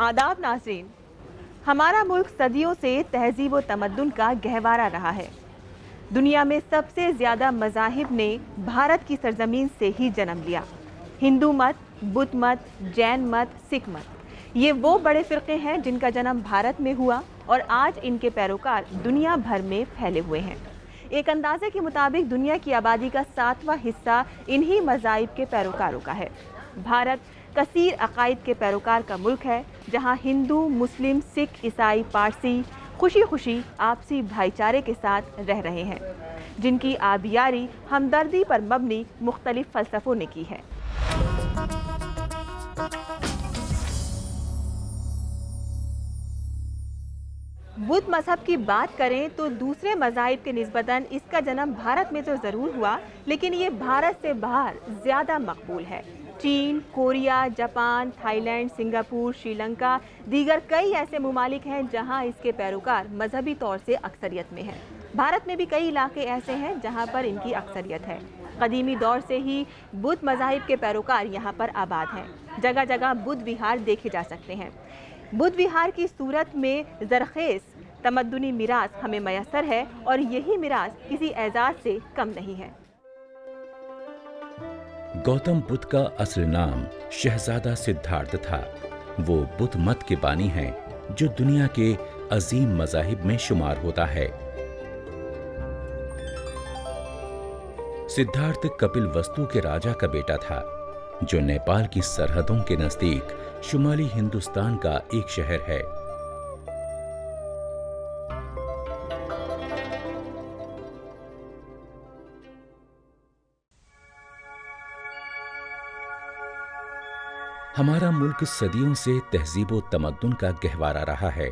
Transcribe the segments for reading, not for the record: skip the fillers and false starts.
आदाब नाज़रीन। हमारा मुल्क सदियों से तहजीब व तमद्दुन का गहवारा रहा है। दुनिया में सबसे ज़्यादा मज़ाहिब ने भारत की सरजमीन से ही जन्म लिया। हिंदू मत, बुद्ध मत, जैन मत, सिख मत, ये वो बड़े फ़िरक़े हैं जिनका जन्म भारत में हुआ और आज इनके पैरोकार दुनिया भर में फैले हुए हैं। एक अंदाजे के मुताबिक दुनिया की आबादी का 7वां हिस्सा इन्हीं मज़ाहिब के पैरोकारों का है। भारत कसीर अकायद के पैरोकार का मुल्क है, जहाँ हिंदू, मुस्लिम, सिख, ईसाई, पारसी खुशी खुशी आपसी भाईचारे के साथ रह रहे हैं, जिनकी आबियारी हमदर्दी पर मबनी मुख्तलिफ फ़लसफ़ों ने की है। बुद्ध मज़हब की बात करें तो दूसरे मज़ाहिब के निस्बतन इसका जन्म भारत में तो ज़रूर हुआ, लेकिन ये भारत से बाहर ज़्यादा मकबूल है। चीन, Korea, Japan, Thailand, Singapore, Sri Lanka, दीगर कई ऐसे ममालिक हैं जहां इसके पैरोकार मजहबी तौर से अक्सरियत में हैं। भारत में भी कई इलाके ऐसे हैं जहां पर इनकी अक्सरियत है। कदीमी दौर से ही बुद्ध मज़ाहिब के पैरोकार यहां पर आबाद हैं। जगह जगह बुद्ध विहार देखे जा सकते हैं। बुद्ध विहार की सूरत में ज़रख़ेज़ तमद्दुनी मिरास हमें मयसर है और यही मिरास किसी एजाज़ से कम नहीं है। गौतम बुद्ध का असली नाम शहजादा सिद्धार्थ था। वो बुद्ध मत के बानी हैं, जो दुनिया के अजीम मज़ाहिब में शुमार होता है। सिद्धार्थ कपिलवस्तु के राजा का बेटा था, जो नेपाल की सरहदों के नजदीक शुमाली हिंदुस्तान का एक शहर है। हमारा मुल्क सदियों से तहजीब व तमद्दुन का गहवारा रहा है।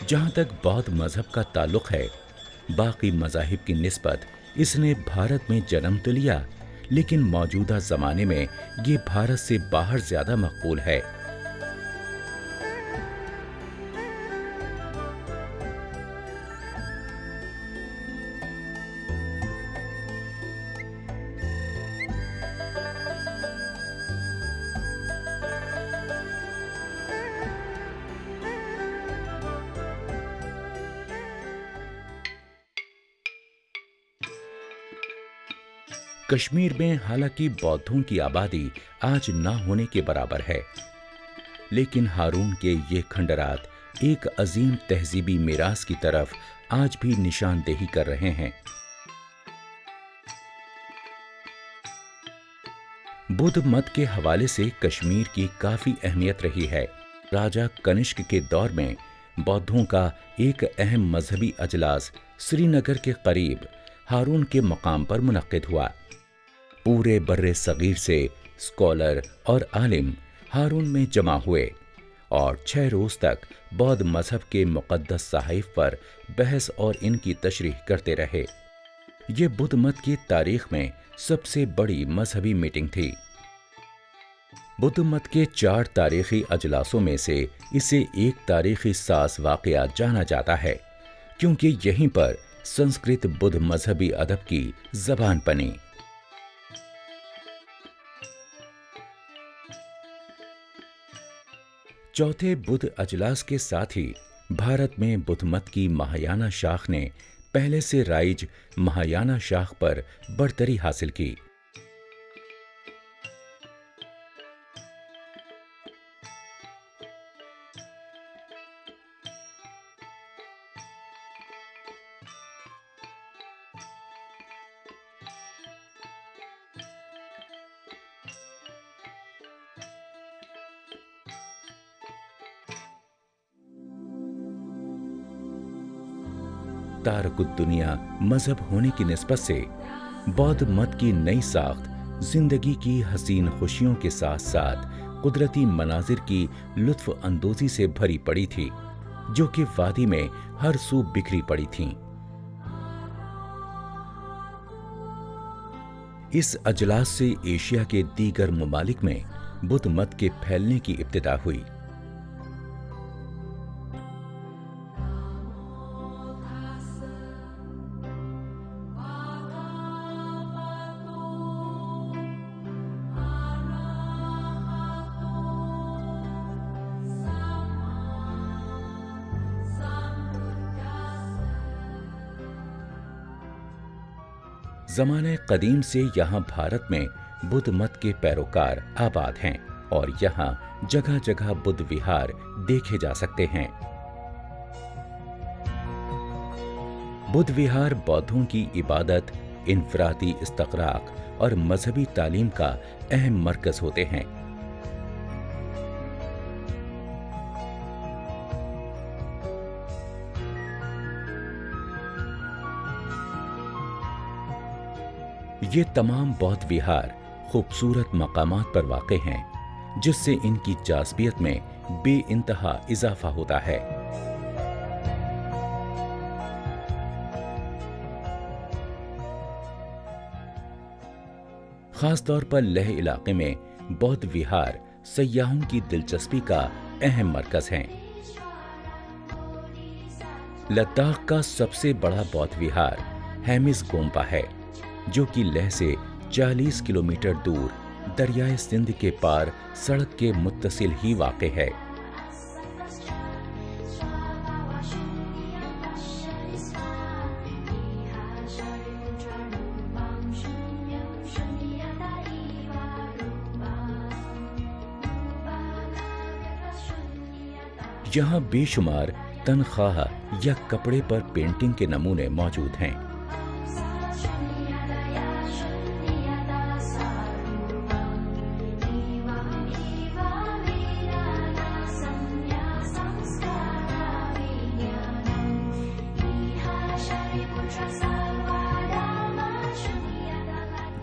जहां तक बौद्ध मजहब का ताल्लुक है, बाकी मज़ाहिब की निस्बत इसने भारत में जन्म तो लिया, लेकिन मौजूदा ज़माने में ये भारत से बाहर ज़्यादा मकबूल है। कश्मीर में हालांकि बौद्धों की आबादी आज ना होने के बराबर है, लेकिन हारून के ये खंडरात एक अजीम तहजीबी मिरास की तरफ आज भी निशानदेही कर रहे हैं। बुद्ध मत के हवाले से कश्मीर की काफी अहमियत रही है। राजा कनिष्क के दौर में बौद्धों का एक अहम मजहबी अजलास श्रीनगर के करीब हारून के मकाम पर मुनक्किद हुआ। पूरे बर्रे सगीर से स्कॉलर और आलिम हारून में जमा हुए और 6 रोज तक बौद्ध मजहब के मुक़द्दस सहाइफ पर बहस और इनकी तशरीह करते रहे। ये बुद्ध मत की तारीख में सबसे बड़ी मजहबी मीटिंग थी। बुद्ध मत के 4 तारीखी अजलासों में से इसे एक तारीखी साज वाक़या जाना जाता है, क्योंकि यहीं पर संस्कृत बुद्ध मजहबी अदब की जबान बनी। चौथे बुद्ध अजलास के साथ ही भारत में बुद्ध मत की महायाना शाख ने पहले से राइज महायाना शाख पर बढ़तरी हासिल की। तारकुत दुनिया मजहब होने की निस्बत से बौद्ध मत की नई साख्त जिंदगी की हसीन खुशियों के साथ साथ कुदरती मनाजिर की लुत्फ अंदोजी से भरी पड़ी थी, जो कि वादी में हर सू बिखरी पड़ी थीं। इस अजलास से एशिया के दीगर ममालिक में बुद्ध मत के फैलने की इब्तिदा हुई। ज़माने कदीम से यहाँ भारत में बुद्ध मत के पैरोकार आबाद हैं और यहाँ जगह जगह बुद्ध विहार देखे जा सकते हैं। बुद्ध विहार बौद्धों की इबादत, इनफरादी इस्तक़राक और मजहबी तालीम का अहम मरकज होते हैं। ये तमाम बौद्ध विहार खूबसूरत मकामात पर वाक़ हैं, जिससे इनकी जाज़बियत में बेइंतहा इजाफा होता है। खास तौर पर लेह इलाके में बौद्ध विहार सयाहों की दिलचस्पी का अहम मरकज हैं। लद्दाख का सबसे बड़ा बौद्ध विहार हेमिस गोम्पा है, जो कि लेह से 40 किलोमीटर दूर दरियाए सिंध के पार सड़क के मुत्तसिल ही वाक़े है। यहाँ बेशुमार तनख्वाह या कपड़े पर पेंटिंग के नमूने मौजूद हैं।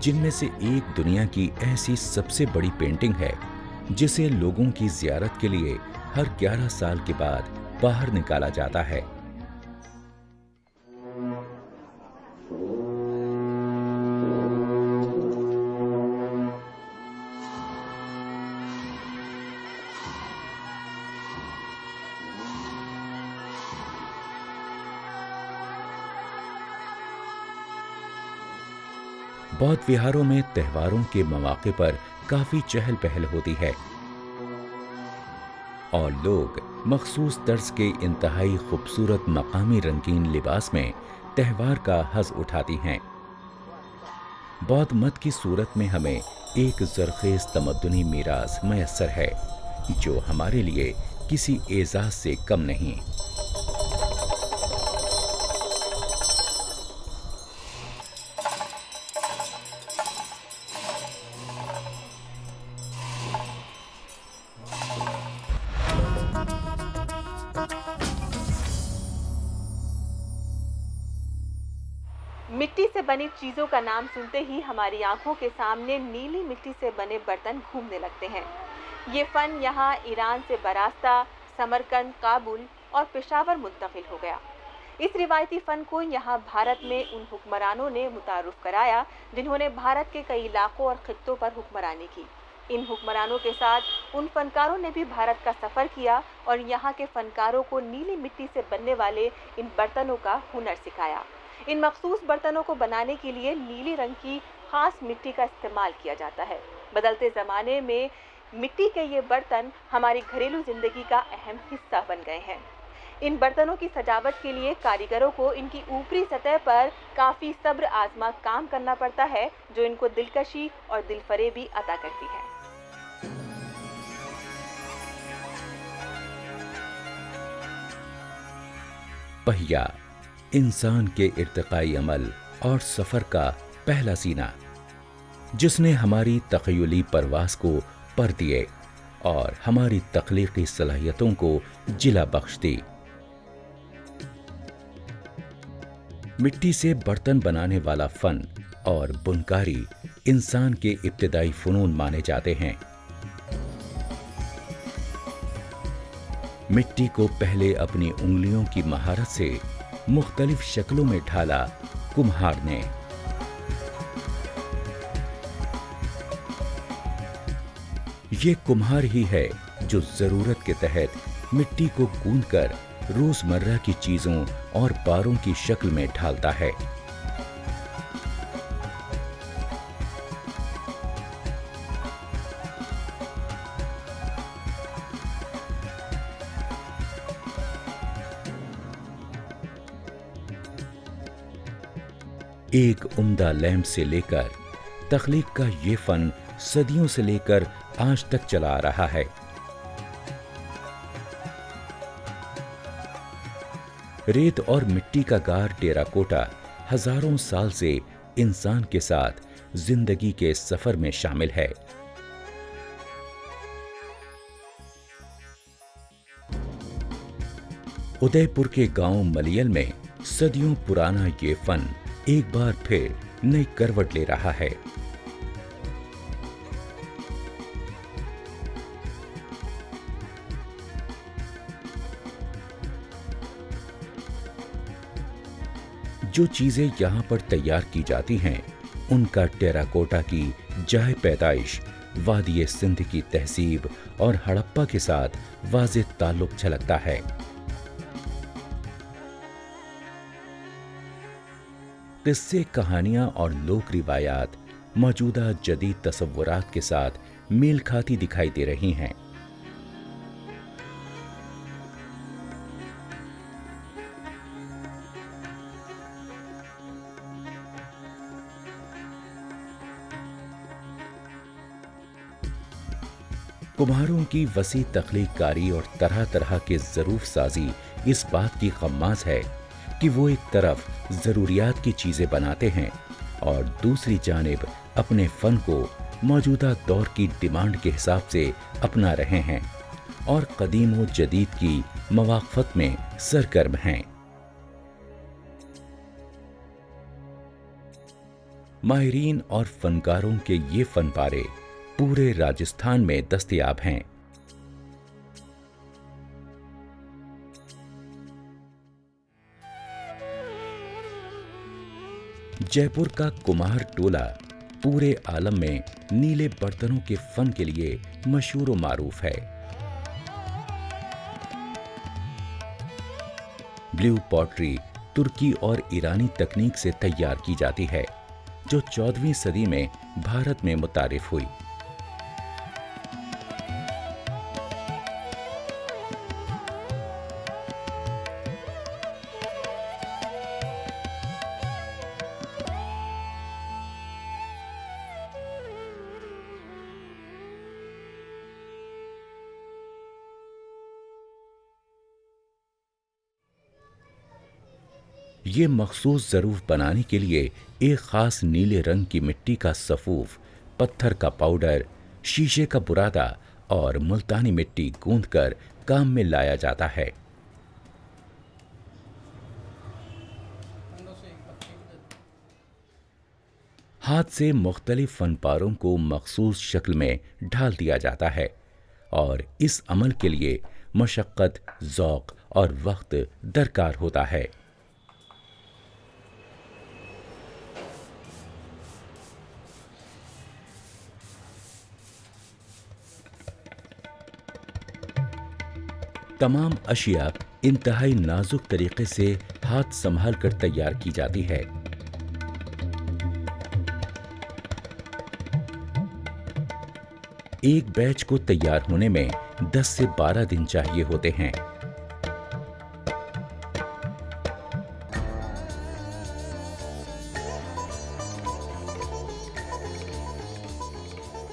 जिनमें से एक दुनिया की ऐसी सबसे बड़ी पेंटिंग है जिसे लोगों की जियारत के लिए हर 11 साल के बाद बाहर निकाला जाता है। बौद्ध विहारों में त्योहारों के मौके पर काफी चहल पहल होती है और लोग मखसूस तर्ज के इंतहाई खूबसूरत मकामी रंगीन लिबास में त्योहार का हज़ उठाती हैं। बौद्ध मत की सूरत में हमें एक ज़रख़ेज़ तमद्दुनी मीरास मयस्सर है, जो हमारे लिए किसी एजाज़ से कम नहीं। मिट्टी से बनी चीजों का नाम सुनते ही हमारी आंखों के सामने नीली मिट्टी से बने बर्तन घूमने लगते हैं। ये फन यहाँ ईरान से बरास्ता, समरकंद, काबुल और पेशावर मुंतकिल हो गया। इस रिवायती फन को यहाँ भारत में उन हुक्मरानों ने मुतारुफ कराया जिन्होंने भारत के कई इलाकों और खित्तों पर हुक्मरानी की। इन हुक्मरानों के साथ उन फनकारों ने भी भारत का सफ़र किया और यहाँ के फनकारों को नीली मिट्टी से बनने वाले इन बर्तनों का हुनर सिखाया। इन मखसूस बर्तनों को बनाने के लिए नीली रंग की खास मिट्टी का इस्तेमाल किया जाता है। बदलते ज़माने में मिट्टी के ये बर्तन हमारी घरेलू ज़िंदगी का अहम हिस्सा बन गए हैं। इन बर्तनों की सजावट के लिए कारीगरों को इनकी ऊपरी सतह पर काफ़ी सब्र आजमा काम करना पड़ता है, जो इनको दिलकशी और दिलफरेबी अता करती है। पहिया इंसान के इर्तिकाई अमल और सफ़र का पहला सीना, जिसने हमारी तख़य्युली परवास को पर दिए और हमारी तख्लीकी सलाहियतों को जिला बख्श दी। मिट्टी से बर्तन बनाने वाला फन और बुनकारी इंसान के इब्तिदाई फ़नून माने जाते हैं। मिट्टी को पहले अपनी उंगलियों की महारत से मुख्तलिफ शक्लों में ढाला कुम्हार ने। ये कुम्हार ही है जो जरूरत के तहत मिट्टी को गूंथकर रोजमर्रा की चीजों और पारों की शक्ल में ढालता है। एक उम्दा लैंप से लेकर तख्लीक का ये फन सदियों से लेकर आज तक चला आ रहा है। रेत और मिट्टी का गार टेराकोटा हजारों साल से इंसान के साथ जिंदगी के सफर में शामिल है। उदयपुर के गांव मलियल में सदियों पुराना ये फन एक बार फिर नई करवट ले रहा है। जो चीजें यहां पर तैयार की जाती हैं, उनका टेराकोटा की जाए पैदाइश वादिये सिंध की तहजीब और हड़प्पा के साथ वाज़ेह ताल्लुक झलकता है। किस्से, कहानियां और लोक रिवायात मौजूदा जदीद तसव्वुरात के साथ मेल खाती दिखाई दे रही हैं। कुम्हारों की वसी तख्लीकारी और तरह तरह के ज़रूफ साजी इस बात की खम्मास है कि वो एक तरफ ज़रूरियात की चीज़ें बनाते हैं और दूसरी जानिब अपने फ़न को मौजूदा दौर की डिमांड के हिसाब से अपना रहे हैं और कदीम व जदीद की मवाक़फ़त में सरगर्म हैं। माहिरीन और फनकारों के ये फनपारे पूरे राजस्थान में दस्तयाब हैं। जयपुर का कुम्हार टोला पूरे आलम में नीले बर्तनों के फन के लिए मशहूर व मारूफ है। ब्लू पॉटरी तुर्की और ईरानी तकनीक से तैयार की जाती है, जो 14वीं सदी में भारत में मुतारिफ हुई। ये मखसूस ज़रूफ बनाने के लिए एक ख़ास नीले रंग की मिट्टी का सफ़ूफ, पत्थर का पाउडर, शीशे का बुरादा और मुल्तानी मिट्टी गूंथकर काम में लाया जाता है। हाथ से मुख्तलिफ फनपारों को मखसूस शक्ल में ढाल दिया जाता है और इस अमल के लिए मशक्क़त, ज़ौक़ और वक्त दरकार होता है। तमाम अशिया इंतहाई नाजुक तरीके से हाथ संभाल कर तैयार की जाती है। एक बैच को तैयार होने में 10 से 12 दिन चाहिए होते हैं।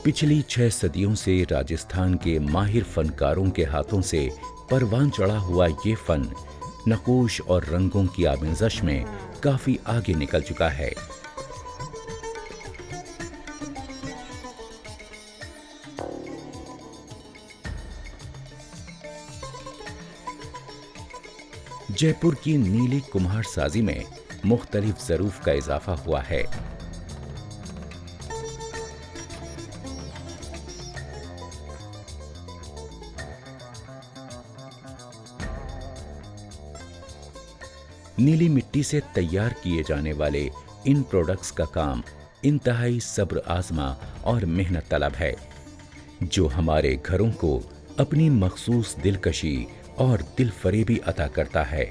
पिछली 6 सदियों से राजस्थान के माहिर फनकारों के हाथों से परवान चढ़ा हुआ ये फन नक़ूश और रंगों की आमेज़श में काफी आगे निकल चुका है। जयपुर की नीली कुम्हार साजी में मुख्तलिफ ज़रूफ का इजाफा हुआ है। नीली मिट्टी से तैयार किए जाने वाले इन प्रोडक्ट्स का काम इंतहाई सब्र आजमा और मेहनत तलब है। जो हमारे घरों को अपनी मखसूस दिलकशी और दिलफरेबी अता करता है।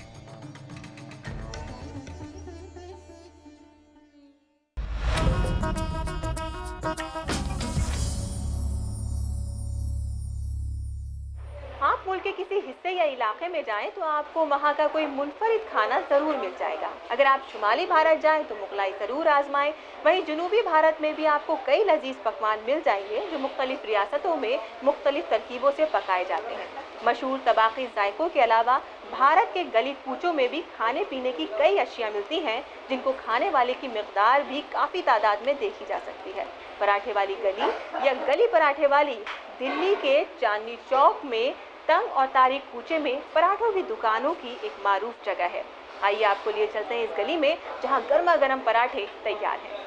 आप मुल्क के किसी हिस्से या इलाके में जाएं तो आपको वहाँ का कोई मुनफरिद खाना ज़रूर मिल जाएगा। अगर आप शुमाली भारत जाएं तो मुगलाई ज़रूर आजमाएं। वहीं जनूबी भारत में भी आपको कई लजीज पकवान मिल जाएंगे जो मुख्तलिफ रियासतों में मुख्तलिफ तरकीबों से पकाए जाते हैं। मशहूर तबाकी जायकों के अलावा भारत के गली कूचों में भी खाने पीने की कई अशिया मिलती हैं जिनको खाने वाले की मिकदार भी काफ़ी तादाद में देखी जा सकती है। पराठे वाली गली या गली पराठे वाली दिल्ली के चांदनी चौक में तंग और तारीख कूचे में पराठों की दुकानों की एक मारूफ जगह है। आइए आपको लिए चलते हैं इस गली में जहां गर्मा गर्म पराठे तैयार हैं।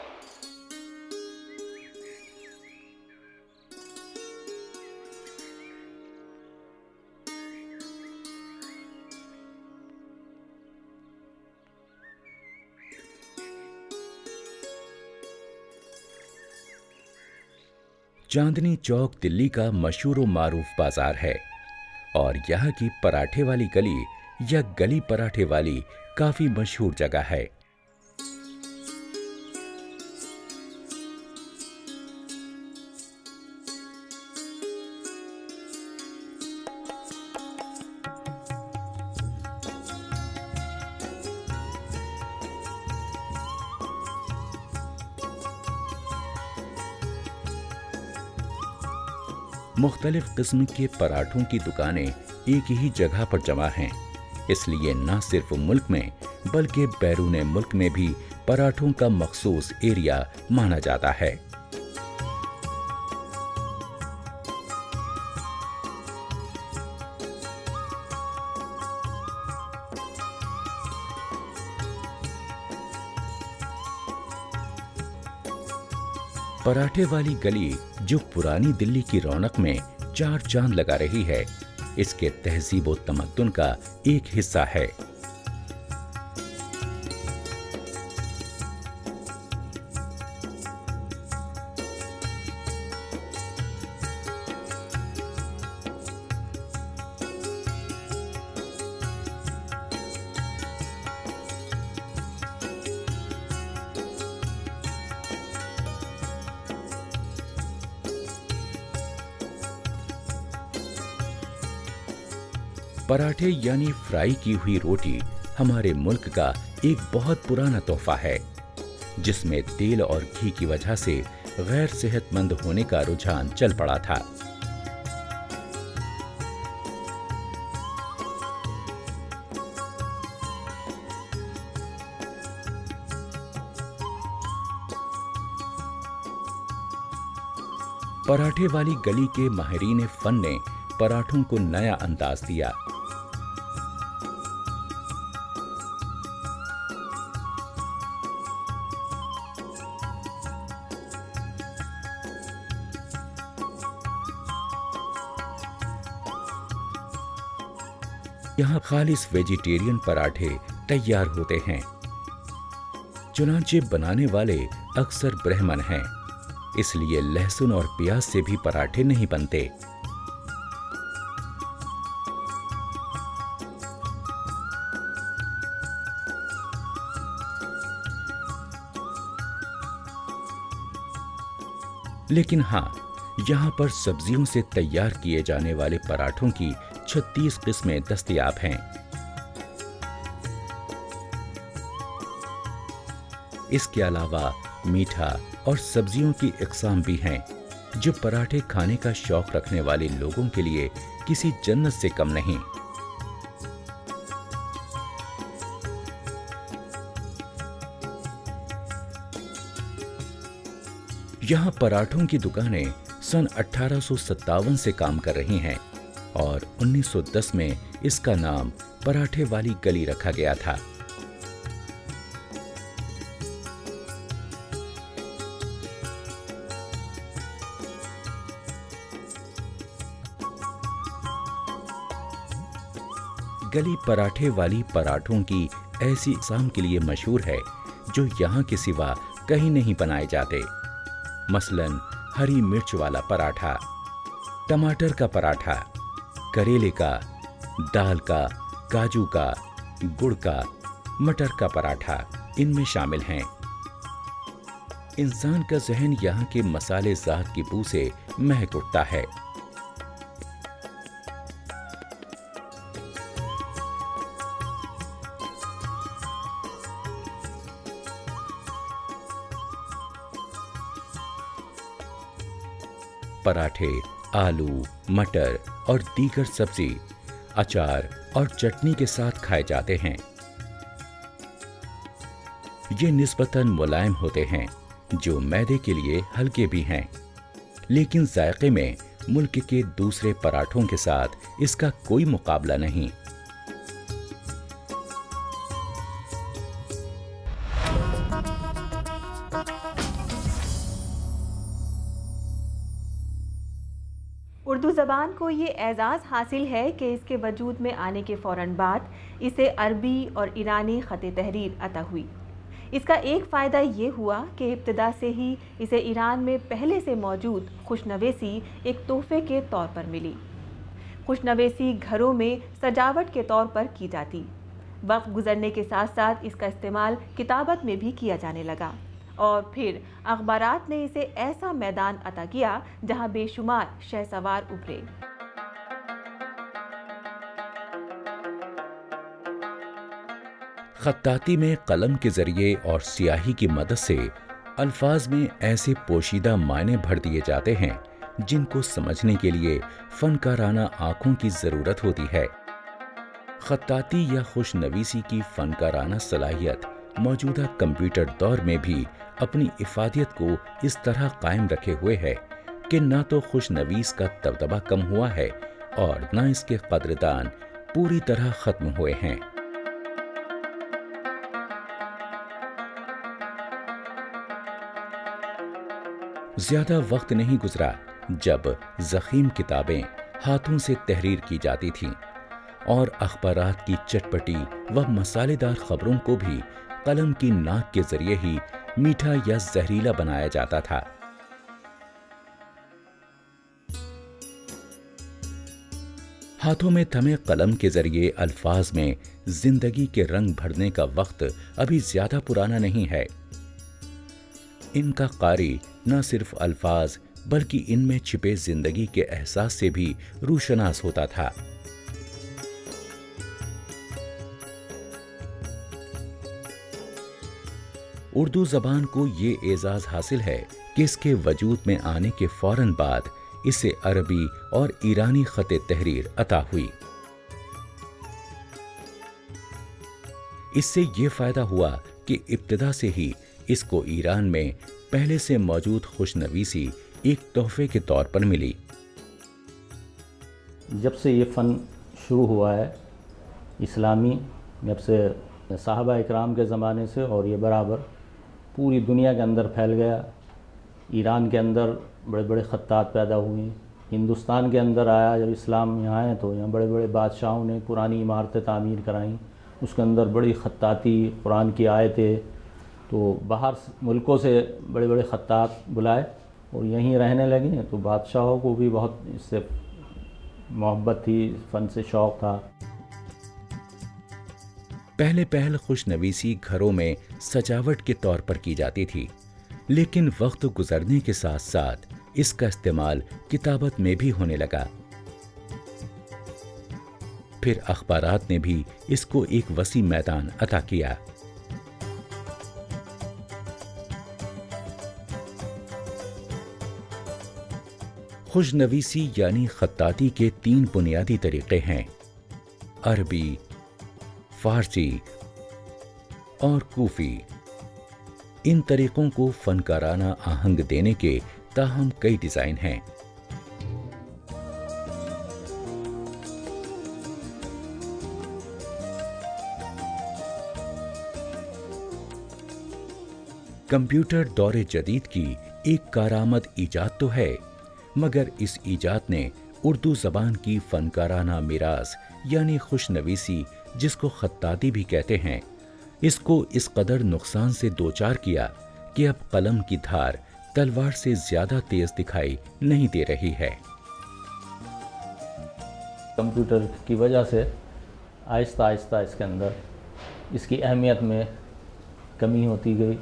चांदनी चौक दिल्ली का मशहूर व मारूफ बाजार है और यहाँ की पराठे वाली गली या गली पराठे वाली काफी मशहूर जगह है। मुख्तलिफ किस्म के पराठों की दुकानें एक ही जगह पर जमा हैं, इसलिए न सिर्फ मुल्क में बल्कि बैरून मुल्क में भी पराठों का मखसूस एरिया माना जाता है। पराठे वाली गली जो पुरानी दिल्ली की रौनक में चार चांद लगा रही है, इसके तहजीब व तमद्दुन का एक हिस्सा है। पराठे यानी फ्राई की हुई रोटी हमारे मुल्क का एक बहुत पुराना तोहफा है, जिसमें तेल और घी की वजह से गैर सेहतमंद होने का रुझान चल पड़ा था। पराठे वाली गली के माहिरीन फन ने पराठों को नया अंदाज दिया। यहाँ खालिस वेजिटेरियन पराठे तैयार होते हैं। चुनांचे बनाने वाले अक्सर ब्राह्मण हैं, इसलिए लहसुन और प्याज से भी पराठे नहीं बनते। लेकिन हाँ, यहाँ पर सब्जियों से तैयार किए जाने वाले पराठों की 36 किस्में दस्तयाब हैं। इसके अलावा मीठा और सब्जियों की इकसाम भी हैं, जो पराठे खाने का शौक रखने वाले लोगों के लिए किसी जन्नत से कम नहीं। यहाँ पराठों की दुकानें सन 1857 से काम कर रही हैं और 1910 में इसका नाम पराठे वाली गली रखा गया था। गली पराठे वाली पराठों की ऐसी शाम के लिए मशहूर है जो यहाँ के सिवा कहीं नहीं बनाए जाते। मसलन हरी मिर्च वाला पराठा, टमाटर का पराठा, करेले का, दाल का, काजू का, गुड़ का, मटर का पराठा इनमें शामिल हैं। इंसान का जहन यहाँ के मसाले ज़ात की बू से महक उठता है। पराठे आलू, मटर और दीगर सब्जी, अचार और चटनी के साथ खाए जाते हैं। ये निस्बतन मुलायम होते हैं, जो मैदे के लिए हल्के भी हैं, लेकिन जायके में मुल्क के दूसरे पराठों के साथ इसका कोई मुकाबला नहीं। उर्दू ज़बान को ये एज़ाज़ हासिल है कि इसके वजूद में आने के फ़ौरन बाद इसे अरबी और ईरानी ख़त तहरीर अता हुई। इसका एक फ़ायदा ये हुआ कि इब्तिदा से ही इसे ईरान में पहले से मौजूद खुशनवेसी एक तोहफे के तौर पर मिली। खुशनवेसी घरों में सजावट के तौर पर की जाती। वक्त गुजरने के साथ साथ इसका इस्तेमाल किताबत में भी किया जाने लगा और फिर अखबारात ने इसे ऐसा मैदान अता किया जहां बेशुमार शहसवार उभरे। खत्ताती में कलम के जरिए और स्याही की मदद से अल्फाज में ऐसे पोशीदा मायने भर दिए जाते हैं जिनको समझने के लिए फनकाराना आंखों की जरूरत होती है। खत्ताती या खुशनवीसी की फनकाराना सलाहियत मौजूदा कंप्यूटर दौर में भी अपनी इफादियत को इस तरह कायम रखे हुए है कि न तो खुशनवीस का दबदबा कम हुआ है और न इसके कदरदान पूरी तरह खत्म हुए हैं। ज्यादा वक्त नहीं गुजरा जब ज़ख़ीम किताबें हाथों से तहरीर की जाती थीं और अखबारात की चटपटी व मसालेदार खबरों को भी कलम की नाक के जरिए ही मीठा या जहरीला बनाया जाता था। हाथों में थमे कलम के जरिए अल्फाज में जिंदगी के रंग भरने का वक्त अभी ज्यादा पुराना नहीं है। इनका कारी न सिर्फ अल्फाज बल्कि इनमें छिपे जिंदगी के एहसास से भी रूशनास होता था। उर्दू जबान को ये एजाज हासिल है कि इसके वजूद में आने के फौरन बाद इसे अरबी और ईरानी खत तहरीर अता हुई। इससे ये फायदा हुआ कि इब्तिदा से ही इसको ईरान में पहले से मौजूद खुशनवीसी एक तोहफे के तौर पर मिली। जब से ये फ़न शुरू हुआ है इस्लामी, जब से साहबा इकराम के ज़माने से, और ये बराबर पूरी दुनिया के अंदर फैल गया। ईरान के अंदर बड़े बड़े खत्तात पैदा हुए, हिंदुस्तान के अंदर आया। जब इस्लाम यहाँ आए तो यहाँ बड़े बड़े बादशाहों ने पुरानी इमारतें तामीर कराईं, उसके अंदर बड़ी खत्ताती, कुरान की आयतें। तो बाहर मुल्कों से बड़े बड़े खत्तात बुलाए और यहीं रहने लगे। तो बादशाहों को भी बहुत इससे मोहब्बत थी, फ़न से शौक़ था। पहले पहल खुशनवीसी घरों में सजावट के तौर पर की जाती थी, लेकिन वक्त गुजरने के साथ साथ इसका इस्तेमाल किताबत में भी होने लगा। फिर अखबारात ने भी इसको एक वसी मैदान अता किया। खुशनवीसी यानी खत्ताती के 3 बुनियादी तरीके हैं: अरबी, फारसी और कूफी। इन तरीकों को फनकाराना आहंग देने के ताहम कई डिजाइन हैं। कंप्यूटर दौरे जदीद की एक कारामद ईजाद तो है, मगर इस ईजाद ने उर्दू जबान की फनकाराना मिरास यानी खुशनवीसी, जिसको खत्ताती भी कहते हैं, इसको इस कदर नुकसान से दोचार किया कि अब कलम की धार तलवार से ज्यादा तेज दिखाई नहीं दे रही है। कंप्यूटर की वजह से आहिस्ता आहिस्ता इसके अंदर इसकी अहमियत में कमी होती गई,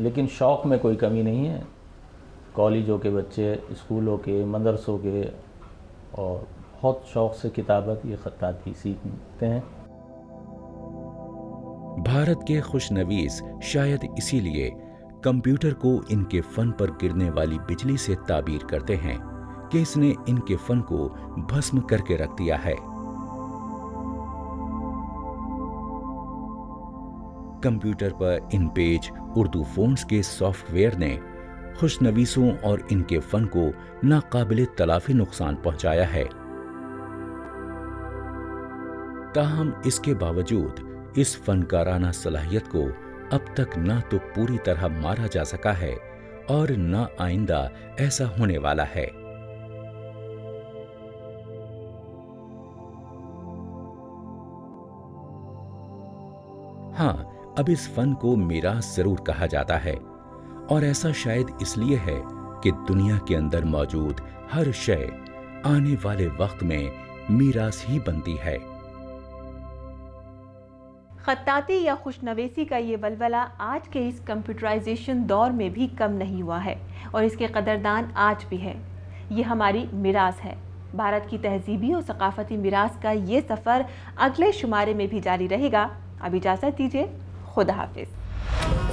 लेकिन शौक़ में कोई कमी नहीं है। कॉलेजों के बच्चे, स्कूलों के, मदरसों के, और बहुत शौक़ से किताबत ये ख़त्ताती सीखते हैं। भारत के खुशनवीस शायद इसीलिए कंप्यूटर को इनके फन पर गिरने वाली बिजली से ताबीर करते हैं कि इसने इनके फन को भस्म करके रख दिया है। कंप्यूटर पर इन पेज उर्दू फ़ॉन्ट्स के सॉफ्टवेयर ने खुशनवीसों और इनके फन को नाकाबिले तलाफी नुकसान पहुंचाया है। ताहम इसके बावजूद इस फनकाराना सलाहियत को अब तक ना तो पूरी तरह मारा जा सका है और ना आइंदा ऐसा होने वाला है। हाँ, अब इस फन को मीरास जरूर कहा जाता है, और ऐसा शायद इसलिए है कि दुनिया के अंदर मौजूद हर शय आने वाले वक्त में मीरास ही बनती है। खत्ताती या खुशनवीसी का ये वलवला आज के इस कंप्यूटराइजेशन दौर में भी कम नहीं हुआ है और इसके कदरदान आज भी है। ये हमारी मिरास है। भारत की तहजीबी और सकाफती मिरास का ये सफ़र अगले शुमारे में भी जारी रहेगा। अब इजाज़त दीजिए, खुदा हाफिज़।